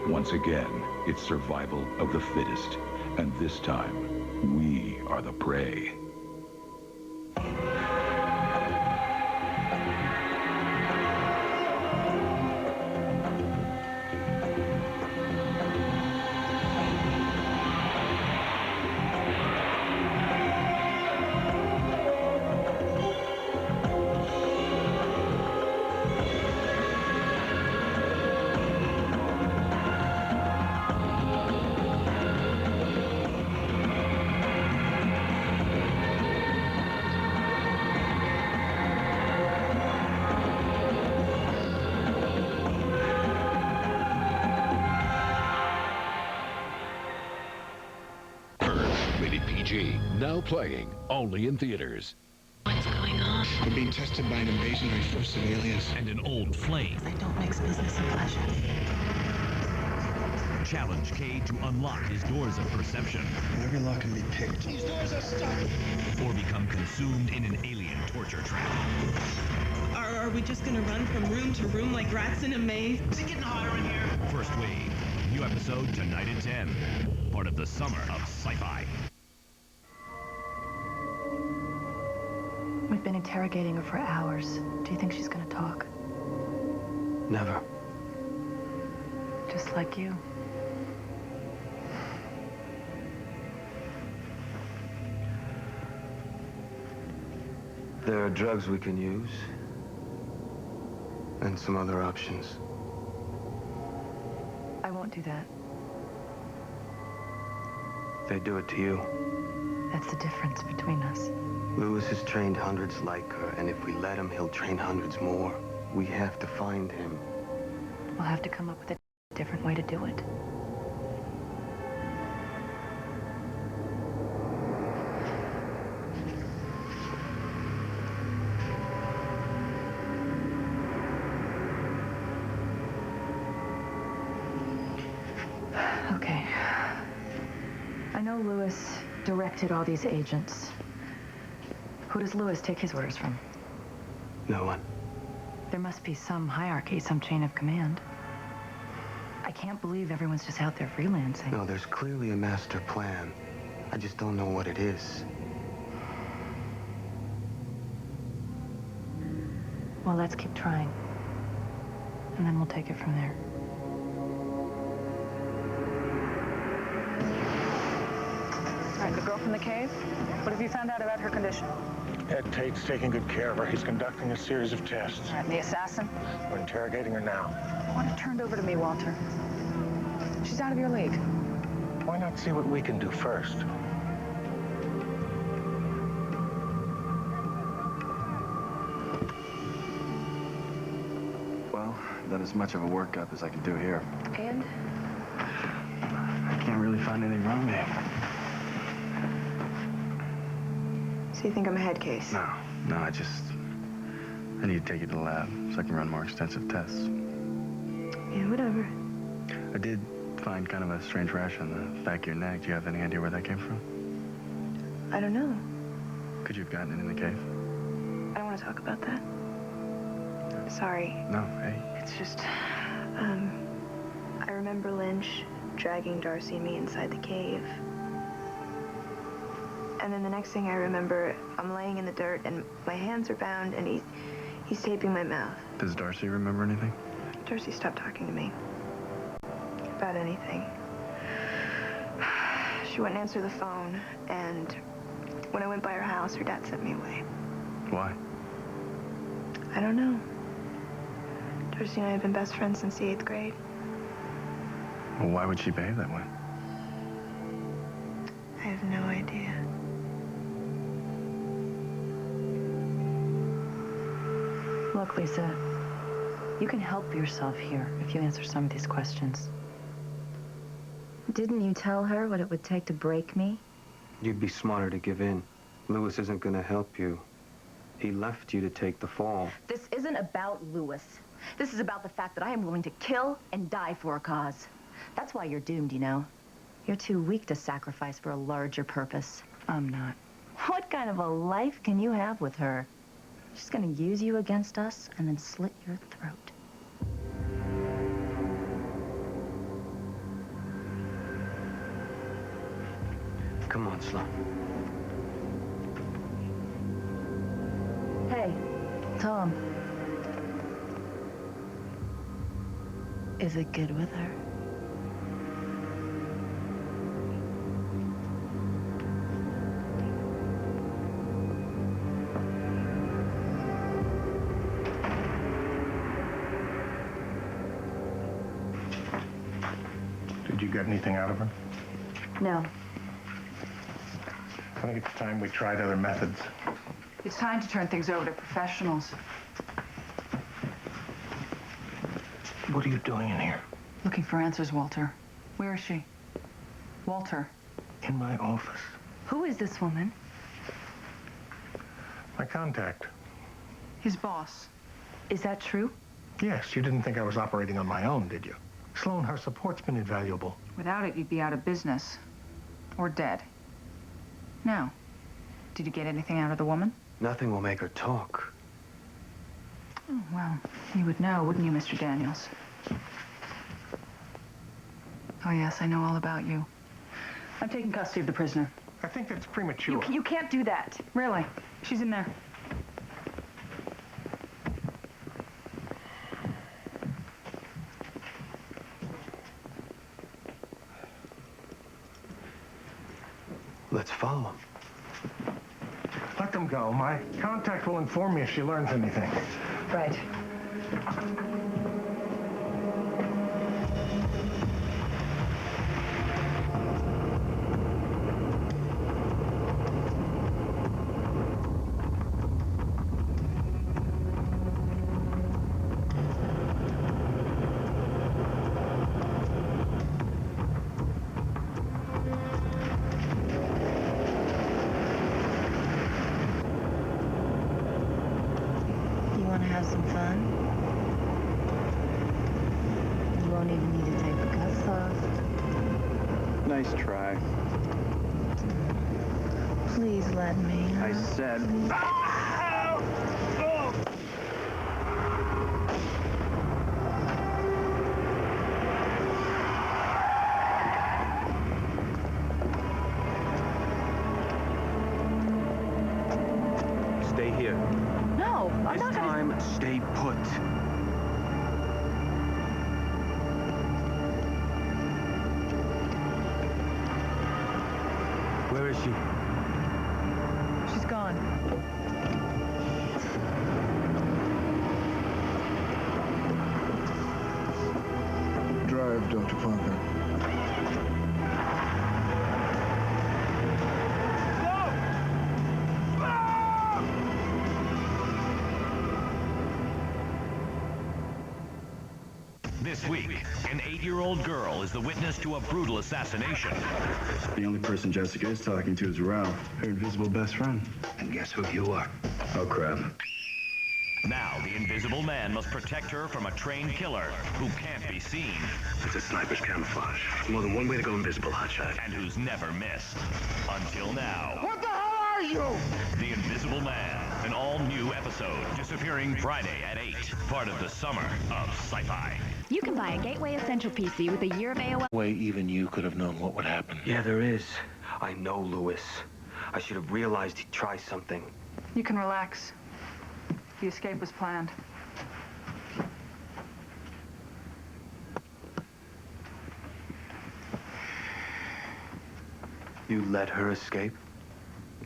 Once again, it's survival of the fittest. And this time, we are the prey. Now playing only in theaters. What's going on? We're being tested by an invasionary force of aliens. And an old flame. They don't mix business and pleasure. Challenge Cade to unlock his doors of perception. Every lock can be picked. These doors are stuck. Or become consumed in an alien torture trap. Are we just gonna run from room to room like rats in a maze? Is it getting hotter in here? First Wave. New episode tonight at 10. Part of the summer of sci-fi. We've been interrogating her for hours. Do you think she's gonna talk? Never. Just like you. There are drugs we can use. And some other options. I won't do that. They do it to you. That's the difference between us. Lewis has trained hundreds like her, and if we let him, he'll train hundreds more. We have to find him. We'll have to come up with a different way to do it. Okay. I know Lewis directed all these agents. Who does Lewis take his orders from? No one. There must be some hierarchy, some chain of command. I can't believe everyone's just out there freelancing. No, there's clearly a master plan. I just don't know what it is. Well, let's keep trying. And then we'll take it from there. All right, the girl from the cave, what have you found out about her condition? Ed Tate's taking good care of her. He's conducting a series of tests. All right, and the assassin? We're interrogating her now. I want her turned over to me, Walter. She's out of your league. Why not see what we can do first? Well, done as much of a workup as I can do here. And? I can't really find anything wrong with you. So you think I'm a head case? No, I need to take you to the lab so I can run more extensive tests. Yeah, whatever. I did find kind of a strange rash on the back of your neck. Do you have any idea where that came from? I don't know. Could you have gotten it in the cave? I don't want to talk about that. Sorry. No, hey. It's just, I remember Lynch dragging Darcy and me inside the cave. And then the next thing I remember, I'm laying in the dirt and my hands are bound and he's taping my mouth. Does Darcy remember anything? Darcy stopped talking to me. About anything. She wouldn't answer the phone, and when I went by her house, her dad sent me away. Why? I don't know. Darcy and I have been best friends since the 8th grade. Well, why would she behave that way? I have no idea. Look, Lisa, you can help yourself here if you answer some of these questions. Didn't you tell her what it would take to break me? You'd be smarter to give in. Lewis isn't going to help you. He left you to take the fall. This isn't about Lewis. This is about the fact that I am willing to kill and die for a cause. That's why you're doomed, you know. You're too weak to sacrifice for a larger purpose. I'm not. What kind of a life can you have with her? She's gonna use you against us and then slit your throat. Come on, Sloan. Hey, Tom. Is it good with her? Did you get anything out of her? No. I think it's time we tried other methods. It's time to turn things over to professionals. What are you doing in here? Looking for answers, Walter. Where is she? Walter. In my office. Who is this woman? My contact. His boss. Is that true? Yes, you didn't think I was operating on my own, did you? Sloan, her support's been invaluable. Without it, you'd be out of business. Or dead. Now, did you get anything out of the woman? Nothing will make her talk. Oh, well, you would know, wouldn't you, Mr. Daniels? Oh, yes, I know all about you. I'm taking custody of the prisoner. I think that's premature. You can't do that. Really? She's in there. Let's follow him. Let them go. My contact will inform me if she learns anything. Right. Have some fun. You won't even need to take the cuffs off. Nice try. Please let me. I said... Stay here. No, I'm This not gonna... time, stay put. Where is she? She's gone. Drive, Dr. Parker. This week, an 8-year-old girl is the witness to a brutal assassination. The only person Jessica is talking to is Ralph, her invisible best friend. And guess who you are? Oh, crap. Now, the invisible man must protect her from a trained killer who can't be seen. It's a sniper's camouflage. More than one way to go invisible, hotshot. And who's never missed. Until now. What the hell are you? The Invisible Man, an all-new episode, disappearing Friday at 8. Part of the summer of Sci-Fi. You can buy a Gateway Essential PC with a year of AOL. Way even you could have known what would happen. Yeah, there is. I know Lewis. I should have realized he'd try something. You can relax. The escape was planned. You let her escape?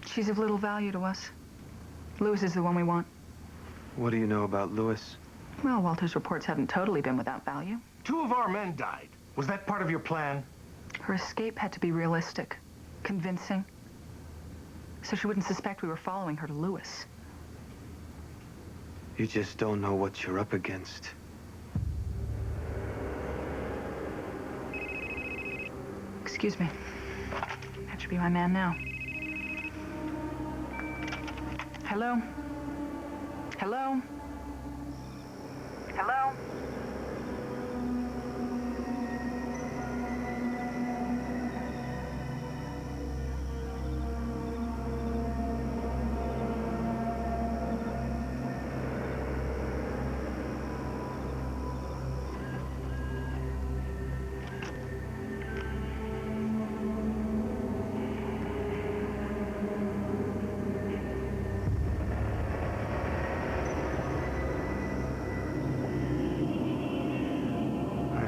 She's of little value to us. Lewis is the one we want. What do you know about Lewis? Well, Walter's reports haven't totally been without value. 2 of our men died. Was that part of your plan? Her escape had to be realistic, convincing, so she wouldn't suspect we were following her to Lewis. You just don't know what you're up against. Excuse me. That should be my man now. Hello? Hello? Hello?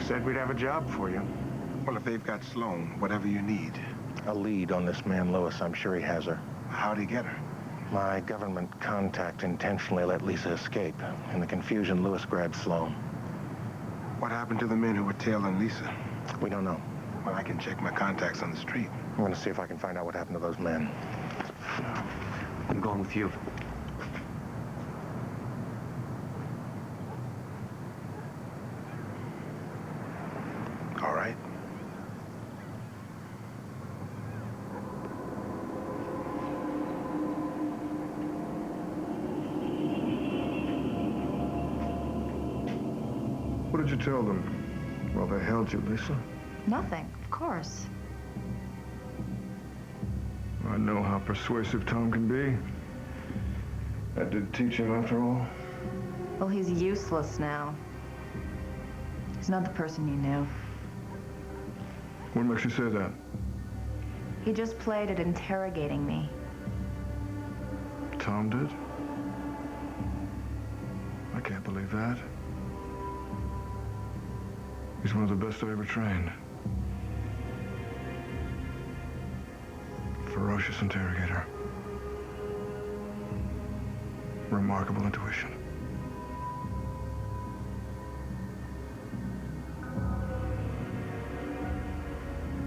said we'd have a job for you. Well, if they've got Sloan, whatever you need. A lead on this man Lewis. I'm sure he has her. How'd he get her? My government contact intentionally let Lisa escape. In the confusion, Lewis grabbed Sloan. What happened to the men who were tailing Lisa? We don't know. Well, I can check my contacts on the street. I'm going to see if I can find out what happened to those men. I'm going with you. All right. What did you tell them while they held you, Lisa? Nothing, of course. I know how persuasive Tom can be. That did teach him after all. Well, he's useless now. He's not the person you knew. What makes you say that? He just played at interrogating me. Tom did? I can't believe that. He's one of the best I've ever trained. Ferocious interrogator. Remarkable intuition.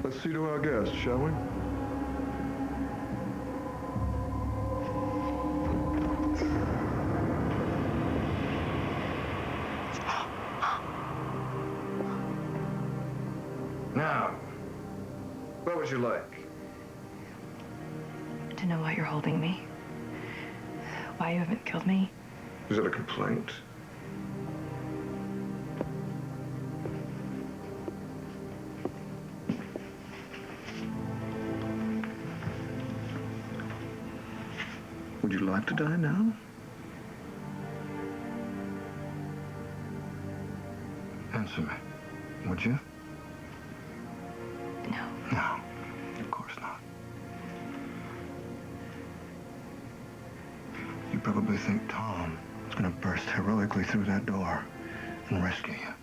Let's see to our guests, shall we? Now, what would you like? To know why you're holding me. Why you haven't killed me. Is it a complaint? Would you like to die now? Answer me. Would you? No. No, of course not. You probably think Tom is going to burst heroically through that door and rescue you.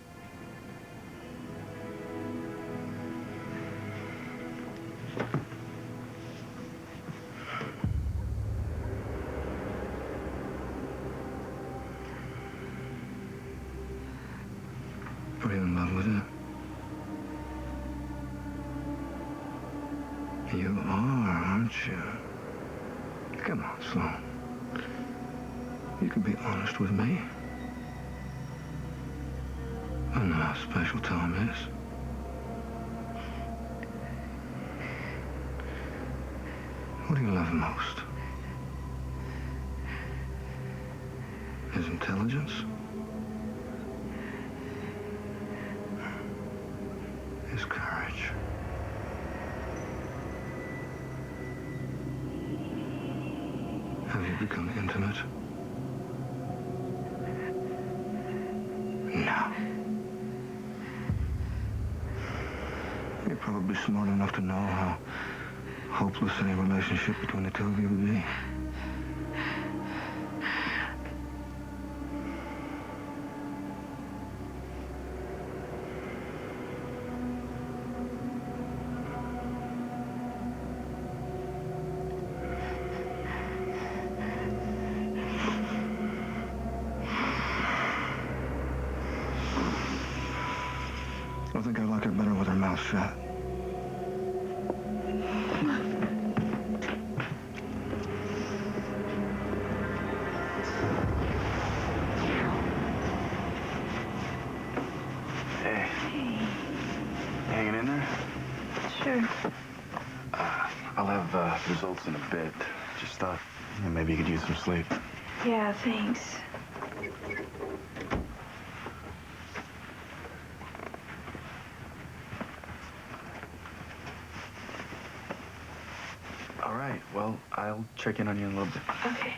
Are you in love with it? You are, aren't you? Come on, Sloan. You can be honest with me. I know how special Tom is. What do you love most? His intelligence? His courage? Have you become intimate? No. You're probably smart enough to know how hopeless any relationship between the two of you would be. I think I like her better with her mouth shut. Hey. Hanging in there? Sure. I'll have results in a bit. Just thought maybe you could use some sleep. Yeah, thanks. All right, well, I'll check in on you in a little bit. Okay.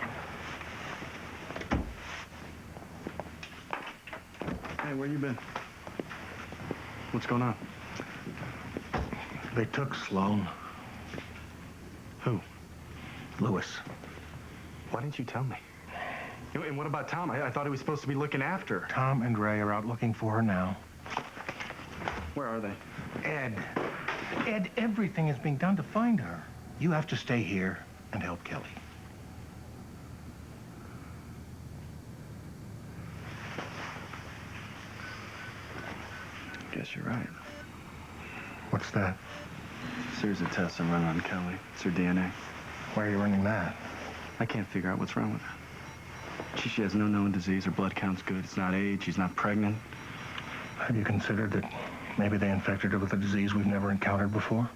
Hey, where you been? What's going on? They took Sloan. Who? Lewis. Why didn't you tell me? And what about Tom? I thought he was supposed to be looking after her. Tom and Ray are out looking for her now. Where are they? Ed, everything is being done to find her. You have to stay here and help Kelly. Guess you're right. What's that? Series of tests I'm running on Kelly. It's her DNA. Why are you running that? I can't figure out what's wrong with her. She has no known disease. Her blood count's good. It's not age. She's not pregnant. Have you considered that maybe they infected her with a disease we've never encountered before?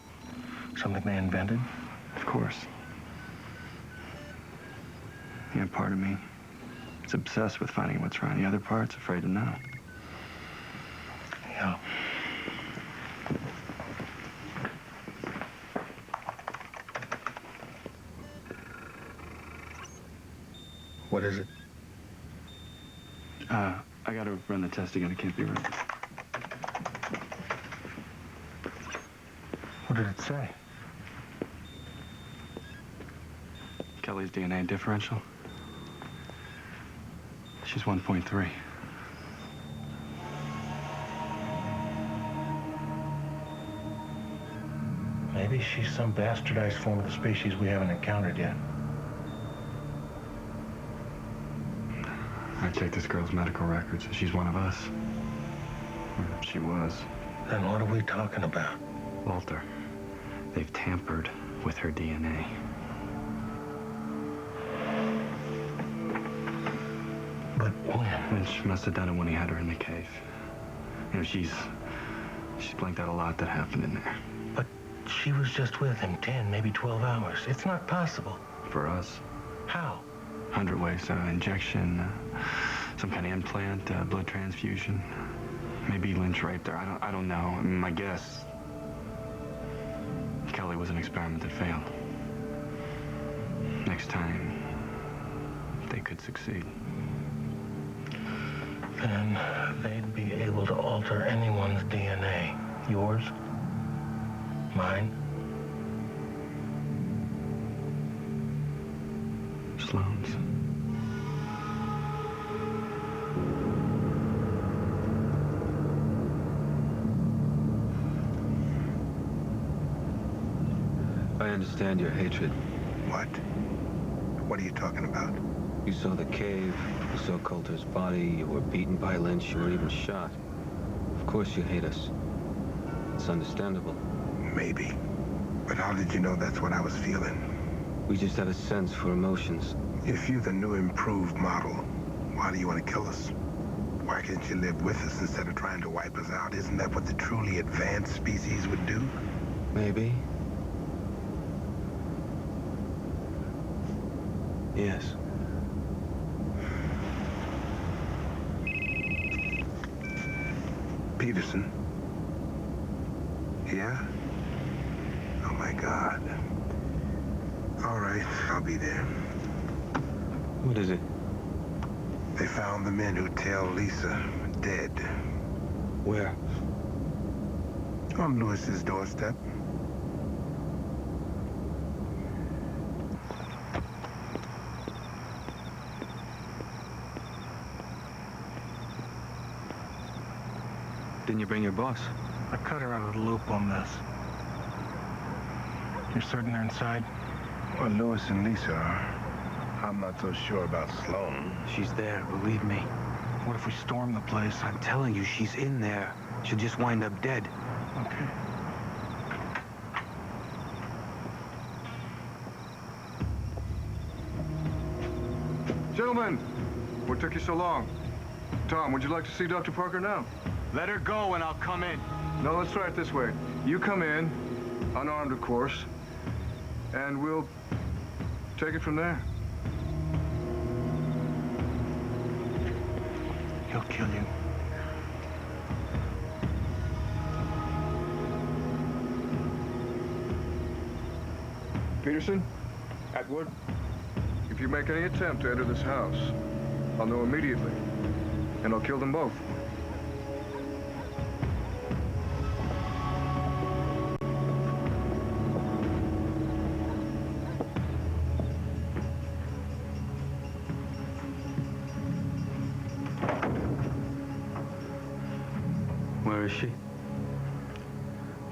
Something they invented? Of course. Yeah, part of me is obsessed with finding what's wrong. The other part's afraid to know. Yeah. What is it? I gotta run the test again. It can't be right. What did it say? Kelly's DNA differential. She's 1.3. Maybe she's some bastardized form of the species we haven't encountered yet. I checked this girl's medical records. She's one of us. Or she was. Then what are we talking about? Walter, they've tampered with her DNA. But when? Lynch must have done it when he had her in the cave. You know, she's blanked out a lot that happened in there. But she was just with him 10, maybe 12 hours. It's not possible. For us. How? 100 ways. Injection, some kind of implant, blood transfusion. Maybe Lynch raped her. I don't know. I mean, my guess, Kelly was an experiment that failed. Next time, they could succeed. Then they'd be able to alter anyone's DNA. Yours? Mine? Sloane's. I understand your hatred. What? What are you talking about? You saw the cave, you saw Coulter's body, you were beaten by Lynch, you were even shot. Of course you hate us. It's understandable. Maybe. But how did you know that's what I was feeling? We just have a sense for emotions. If you're the new improved model, why do you want to kill us? Why can't you live with us instead of trying to wipe us out? Isn't that what the truly advanced species would do? Maybe. Yes. Peterson? Yeah? Oh my God. All right, I'll be there. What is it? They found the men who tailed Lisa dead. Where? On Lewis's doorstep. Didn't you bring your boss? I cut her out of the loop on this. You're certain they're inside? Well, Lewis and Lisa are. I'm not so sure about Sloane. She's there, believe me. What if we storm the place? I'm telling you, she's in there. She'll just wind up dead. Okay. Gentlemen, what took you so long? Tom, would you like to see Dr. Parker now? Let her go and I'll come in. No, let's try it this way. You come in, unarmed of course, and we'll take it from there. He'll kill you. Peterson, Atwood, if you make any attempt to enter this house, I'll know immediately, and I'll kill them both. Where is she?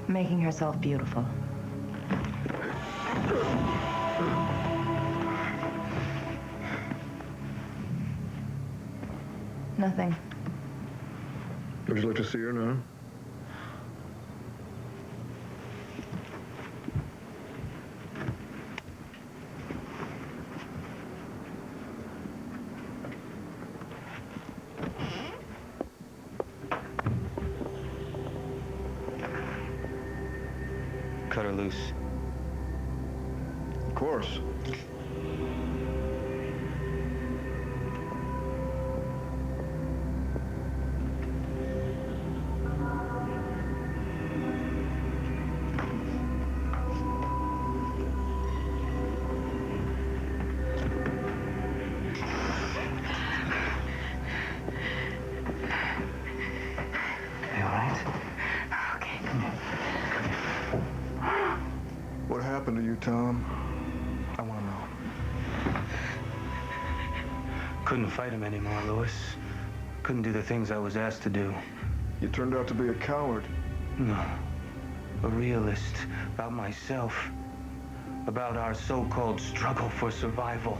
Making herself beautiful. Nothing. Would you like to see her now? Cut her loose. Of course. What happened to you, Tom? I want to know. Couldn't fight him anymore, Lewis. Couldn't do the things I was asked to do. You turned out to be a coward. No. A realist. About myself. About our so-called struggle for survival.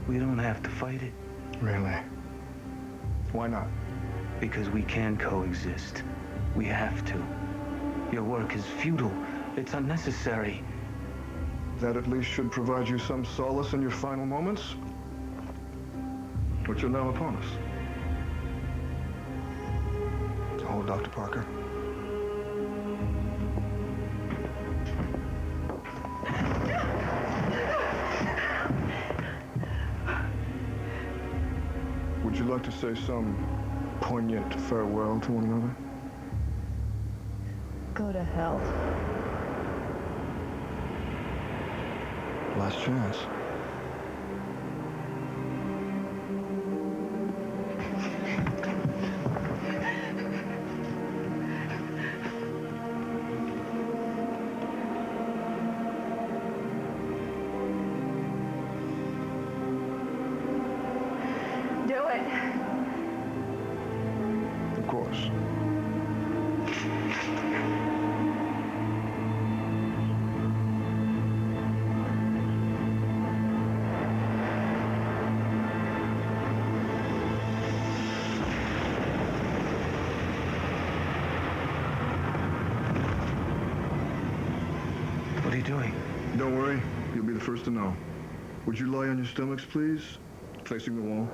We don't have to fight it. Really? Why not? Because we can coexist. We have to. Your work is futile. It's unnecessary. That at least should provide you some solace in your final moments, which are now upon us. Oh, Dr. Parker. Would you like to say some poignant farewell to one another? Go to hell. Last chance. Do it. Of course. What are you doing? Don't worry, you'll be the first to know. Would you lie on your stomachs, please? Facing the wall.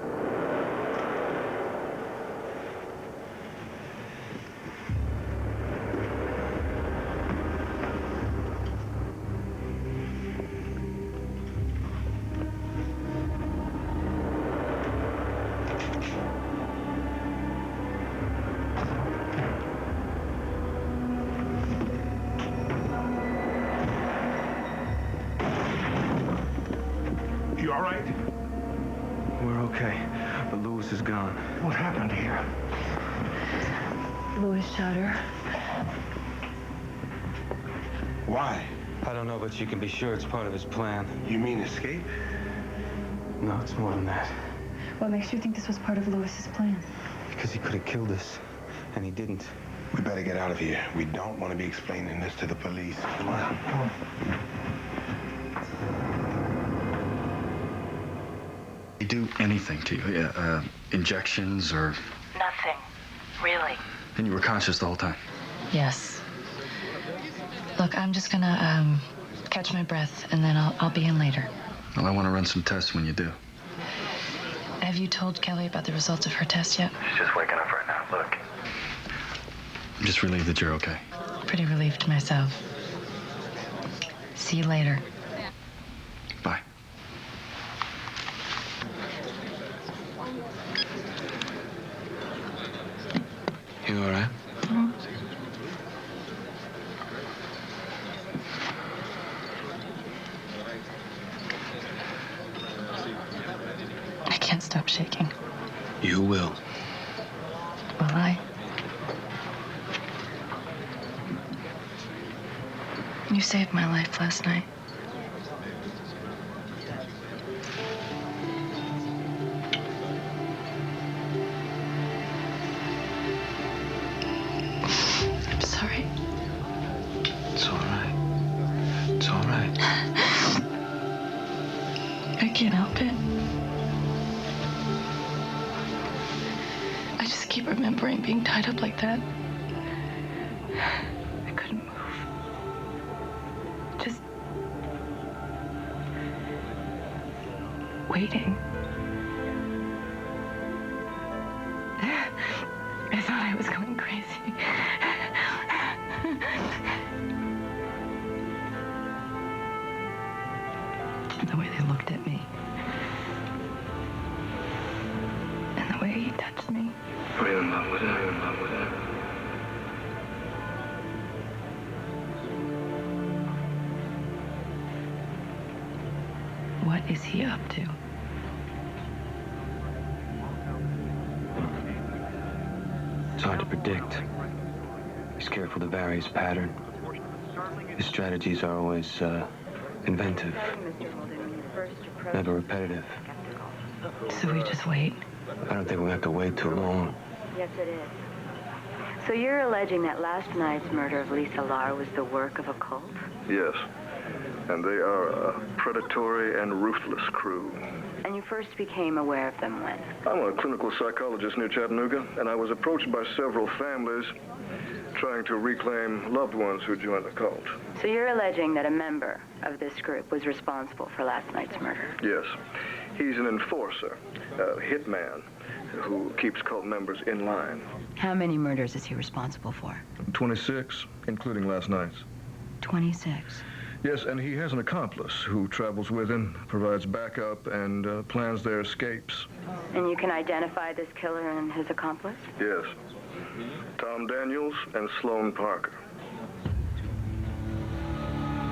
You all right? We're okay, but Lewis is gone. What happened here? Lewis shot her. Why? I don't know, but you can be sure it's part of his plan. You mean escape? No, it's more than that. What makes you think this was part of Lewis's plan? Because he could have killed us, and he didn't. We better get out of here. We don't want to be explaining this to the police. Come on. Come on. They do anything to you? Yeah, injections or... Nothing. Really. And you were conscious the whole time? Yes. Look, I'm just gonna catch my breath, and then I'll be in later. Well, I want to run some tests when you do. Have you told Kelly about the results of her test yet? She's just waking up right now. Look. I'm just relieved that you're okay. Pretty relieved myself. See you later. Bye. You all right? I can't stop shaking. You will. Will I? You saved my life last night. I'm sorry. can't help it. I just keep remembering being tied up like that. I couldn't move. Just waiting. I thought I was going crazy. The way they looked at me. And the way he touched me. Are you in love with him? Are you in love with him? What is he up to? It's hard to predict. He's careful to vary his pattern. His strategies are always inventive, never repetitive. So we just wait. I don't think we have to wait too long. Yes, it is. So you're alleging that last night's murder of Lisa Lar was the work of a cult? Yes. And they are a predatory and ruthless crew. And you first became aware of them when? I'm a clinical psychologist near Chattanooga, and I was approached by several families trying to reclaim loved ones who joined the cult. So you're alleging that a member of this group was responsible for last night's murder? Yes. He's an enforcer, a hitman, who keeps cult members in line. How many murders is he responsible for? 26, including last night's. 26. Yes, and he has an accomplice who travels with him, provides backup, and plans their escapes. And you can identify this killer and his accomplice? Yes. Tom Daniels and Sloan Parker.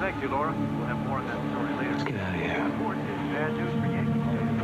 Thank you, Laura. We'll have more on that story later. Let's get out of here. Report is bad news for Yankee fans.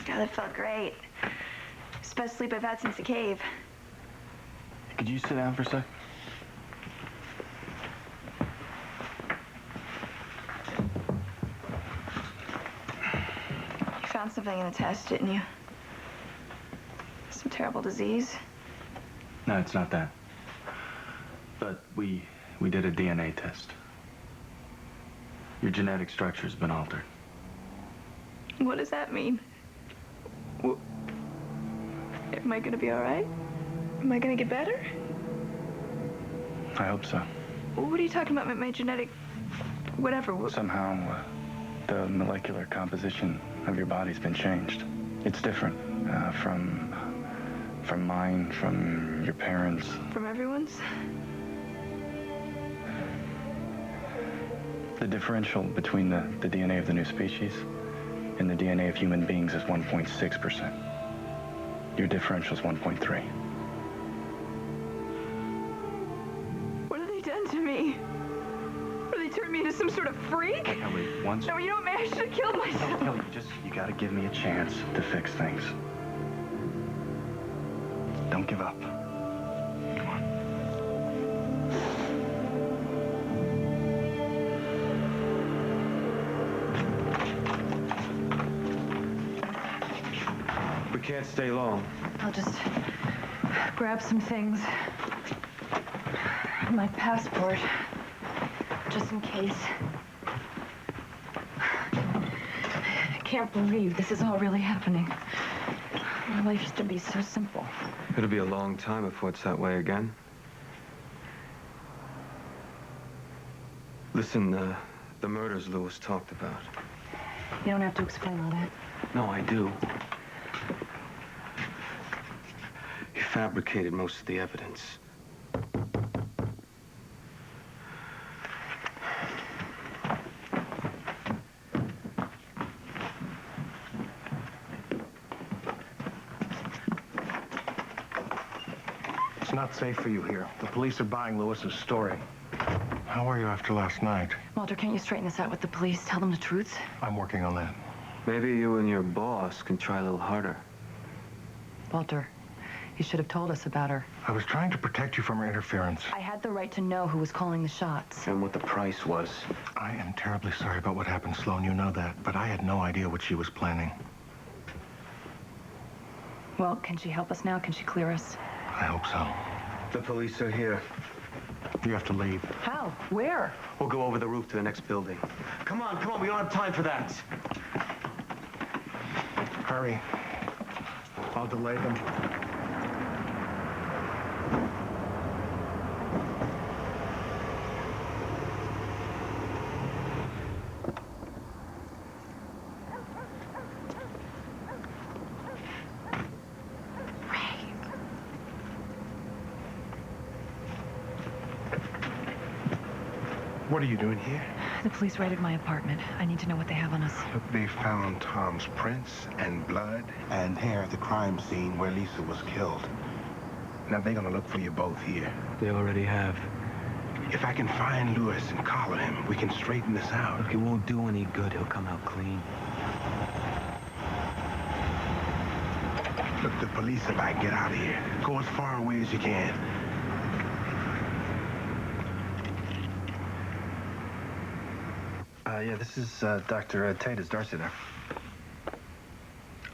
God, that felt great. It's the best sleep I've had since the cave. Could you sit down for a sec? You found something in the test, didn't you? Some terrible disease? No, it's not that. But we did a DNA test. Your genetic structure's been altered. What does that mean? Well, am I gonna be all right? Am I gonna get better? I hope so. What are you talking about, my genetic... whatever? Somehow, the molecular composition of your body's been changed. It's different from mine, from your parents. From everyone's? The differential between the DNA of the new species and the DNA of human beings is 1.6%. Your differential is 1.3. What have they done to me? Have they turned me into some sort of freak? Hey, Kelly, once... No, you know what, man? I should have killed myself. Kelly, you gotta give me a chance to fix things. Don't give up. Come on. We can't stay long. I'll just grab some things. My passport, just in case. I can't believe this is all really happening. My life used to be so simple. It'll be a long time before it's that way again. Listen, the murders Lewis talked about. You don't have to explain all that. No, I do. He fabricated most of the evidence. It's not safe for you here. The police are buying Lewis's story. How are you after last night? Walter, can't you straighten this out with the police? Tell them the truth? I'm working on that. Maybe you and your boss can try a little harder. Walter, you should have told us about her. I was trying to protect you from her interference. I had the right to know who was calling the shots. And what the price was. I am terribly sorry about what happened, Sloan. You know that. But I had no idea what she was planning. Well, can she help us now? Can she clear us? I hope so. The police are here. You have to leave. How? Where? We'll go over the roof to the next building. Come on, we don't have time for that. Hurry. I'll delay them. What are you doing here? The police raided my apartment. I need to know what they have on us. Look, they found Tom's prints and blood and hair at the crime scene where Lisa was killed. Now, they're gonna look for you both here. They already have. If I can find Lewis and collar him, we can straighten this out. Look, it won't do any good. He'll come out clean. Look, the police are about to get out of here. Go as far away as you can. Yeah, this is Dr. Tate. Is Darcy there?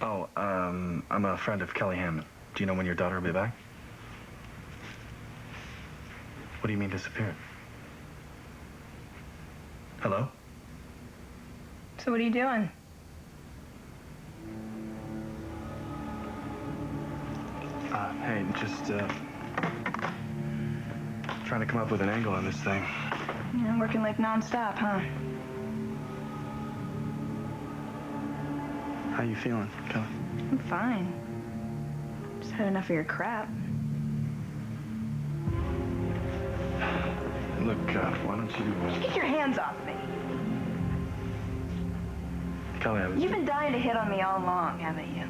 Oh, I'm a friend of Kelly Hammond. Do you know when your daughter will be back? What do you mean disappeared? Hello? So what are you doing? Hey, just trying to come up with an angle on this thing. Yeah, working like nonstop, huh? How you feeling, Kelly? I'm fine. Just had enough of your crap. Look, why don't you... Get your hands off me. Kelly, I was... You've been dying to hit on me all along, haven't you?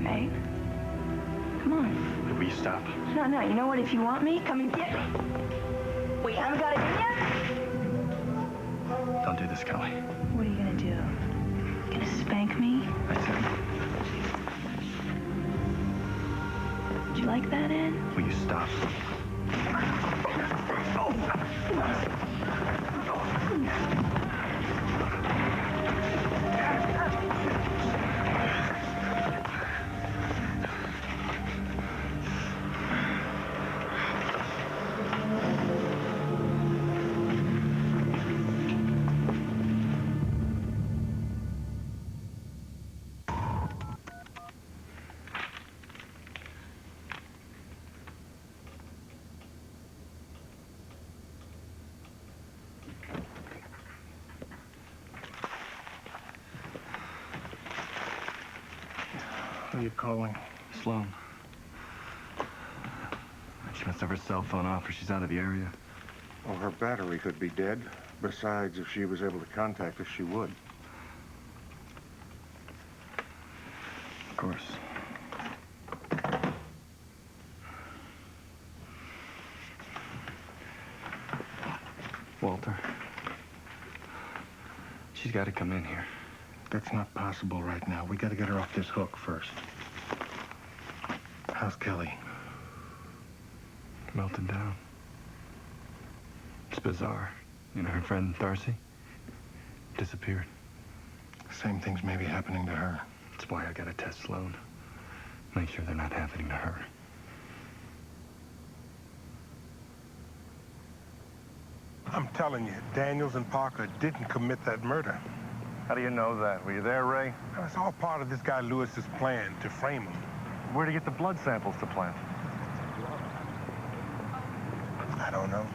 Right? Come on. Will you stop? No, you know what? If you want me, come and get me. Wait, you haven't got it in yet? Don't do this, Kelly. What are you gonna do? Gonna spank me? I said... Did you like that, Ed? Will you stop? Who are you calling? Sloan. She must have her cell phone off or she's out of the area. Well, her battery could be dead. Besides, if she was able to contact us, she would. Of course. Walter. She's got to come in here. That's not possible right now. We got to get her off this hook first. How's Kelly? Melted down. It's bizarre. You know, her friend Darcy disappeared. Same things may be happening to her. That's why I got to test Sloan. Make sure they're not happening to her. I'm telling you, Daniels and Parker didn't commit that murder. How do you know that? Were you there, Ray? It's all part of this guy Lewis's plan to frame him. Where'd he get the blood samples to plant? I don't know.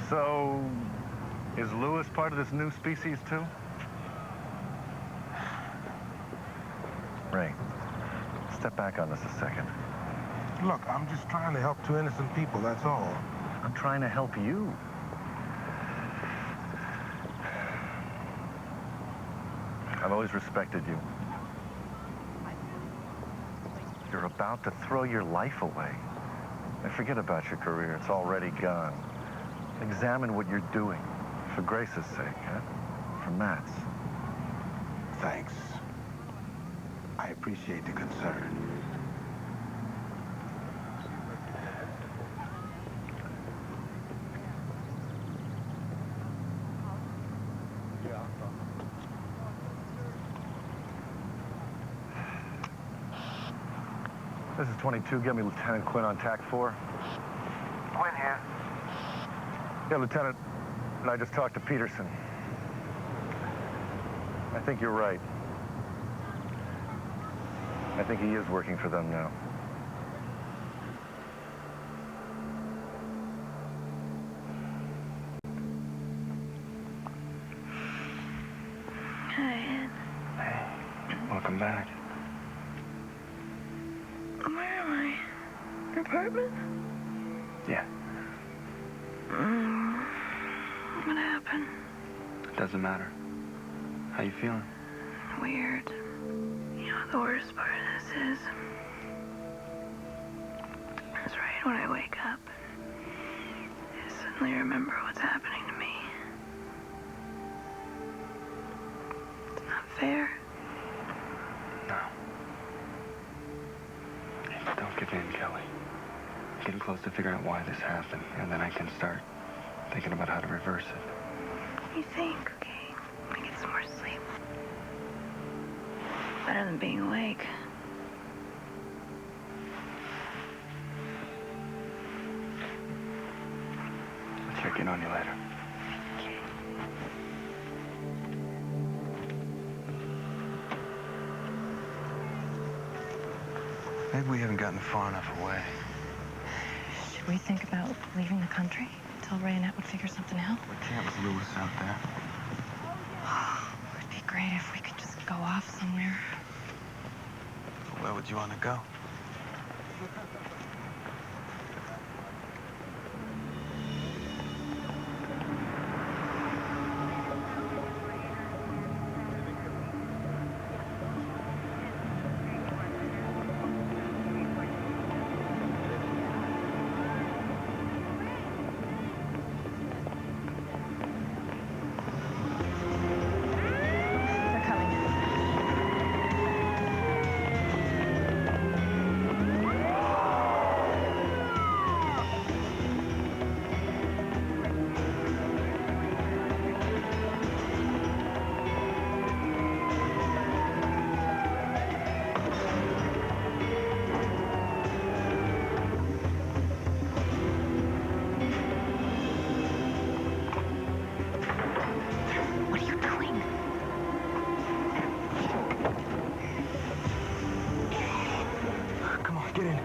So, is Lewis part of this new species, too? Ray, step back on this a second. Look, I'm just trying to help two innocent people, that's all. I'm trying to help you. I've always respected you. You're about to throw your life away. Now forget about your career. It's already gone. Examine what you're doing. For Grace's sake, huh? For Matt's. Thanks. I appreciate the concern. This is 22. Get me Lieutenant Quinn on TAC 4. Quinn here. Yeah, Lieutenant. And I just talked to Peterson. I think you're right. I think he is working for them now. Hi. Hey, welcome back. Where am I? Your apartment? Yeah, What happened? it doesn't matter. How you feeling? Weird. You know what the worst part of this is? It's right when I wake up. I suddenly remember what's happening to me. It's not fair. No. Hey, don't give in, Kelly. Getting close to figuring out why this happened, and then I can start thinking about how to reverse it. You think, okay? I get some more sleep. Better than being awake. I'll check in on you later. Maybe we haven't gotten far enough away. Should we think about leaving the country until Ray and Annette would figure something out? We can't with Lewis out there. It'd be great if we could just go off somewhere. Where would you want to go? They're coming. What are you doing? Come on, get in.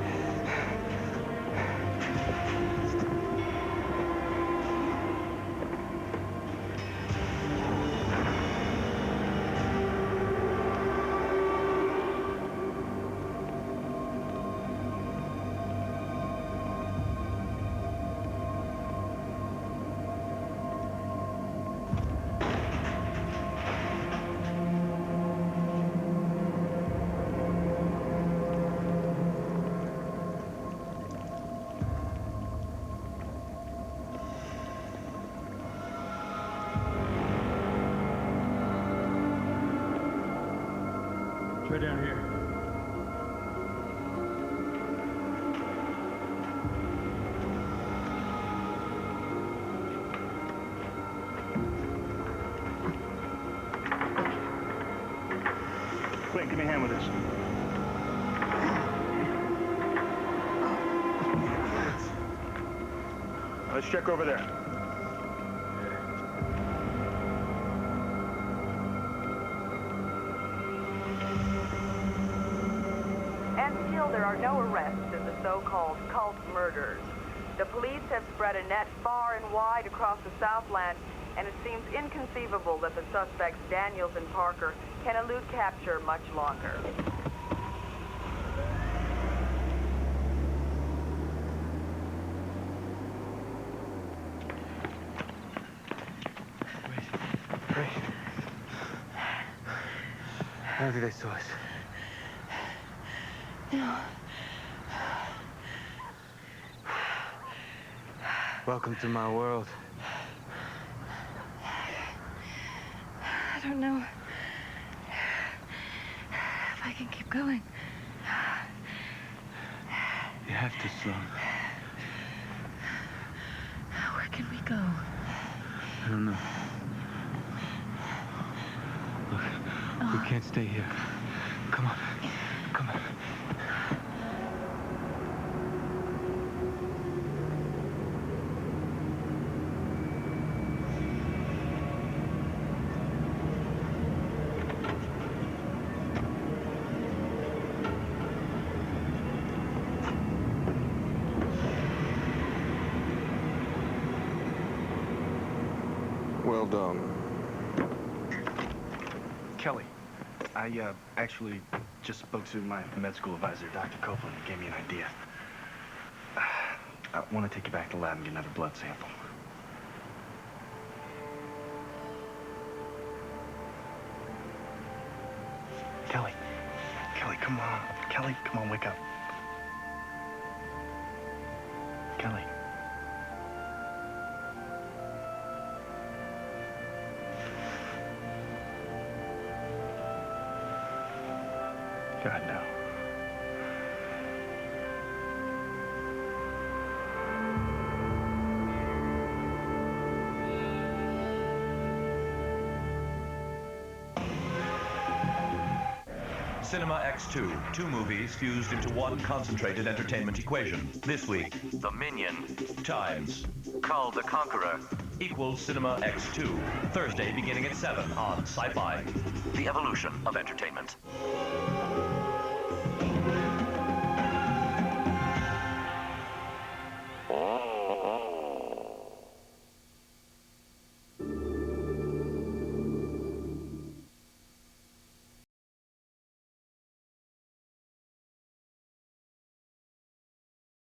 It's right down here. Quick, give me a hand with this. Let's check over there. And still, there are no arrests in the so-called cult murders. The police have spread a net far and wide across the Southland, and it seems inconceivable that the suspects Daniels and Parker can elude capture much longer. I don't think they saw us. No. Welcome to my world. I don't know I can keep going. You have to, slow. Where can we go? I don't know. Look, we can't stay here. Come on. Come on. Well done. Kelly, I actually just spoke to my med school advisor, Dr. Copeland, and gave me an idea. I want to take you back to the lab and get another blood sample. Kelly, come on. Kelly, come on, wake up. Kelly. God, no. Cinema X2, 2 movies fused into one concentrated entertainment equation. This week, The Minion times Kull the Conqueror equals Cinema X2. Thursday beginning at 7 on Sci-Fi. The evolution of entertainment.